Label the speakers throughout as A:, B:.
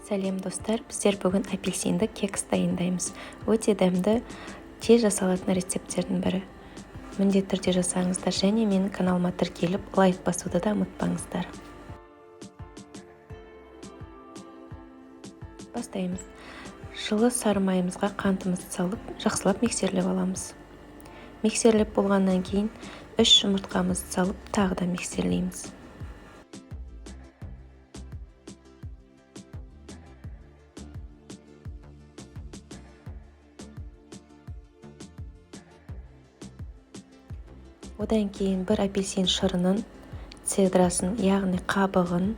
A: Сәлем достар, біздер бүгін апельсинді кекс дайындаймыз. Өте дәмді, тез жасалатын рецепттердің бірі. Міндетті түрде жасаңыздар және менің каналыма тіркеліп, лайк басуды да ұмытпаңыздар. Бастаймыз. Жылы сары майымызға қантымызды салып, жақсылап миксерлеп аламыз. Миксерлеп болғаннан кейін 3 жұмыртқамызды салып, тағы да миксерлейміз. Одан кейін бір апельсин шырынын, цедрасын, яғни қабығын,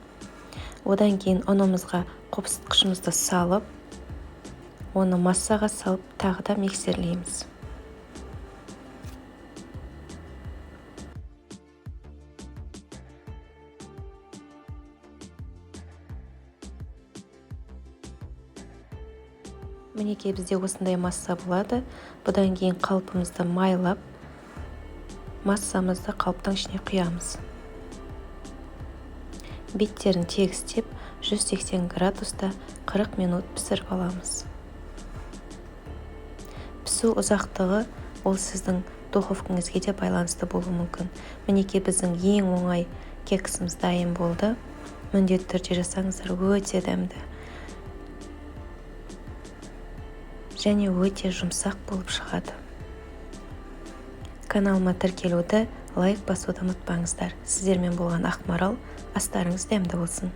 A: одан кейін ұнымызға қопсытқышымызды салып, оны массаға салып, тағы да миксерлейміз. Мінекей бізде осындай масса болады. Бұдан кейін қалпымызды майлап, массамызды қалыптың ішіне құямыз. Беттерін тегістеп 180 градуста 40 минут пісіріп аламыз. Пісу ұзақтығы ол сіздің духовкаңызға де байланысты болуы мүмкін. Мінекей біздің ең оңай кексіміз дайын болды. Міндетті түрде жасаңыздар, өте дәмді. Және өте жұмсақ болып шығады. Каналыма тіркелуді, лайк басуды ұмытпаңыздар. Сіздермен болған Ақмарал, астарыңыз дәмді болсын.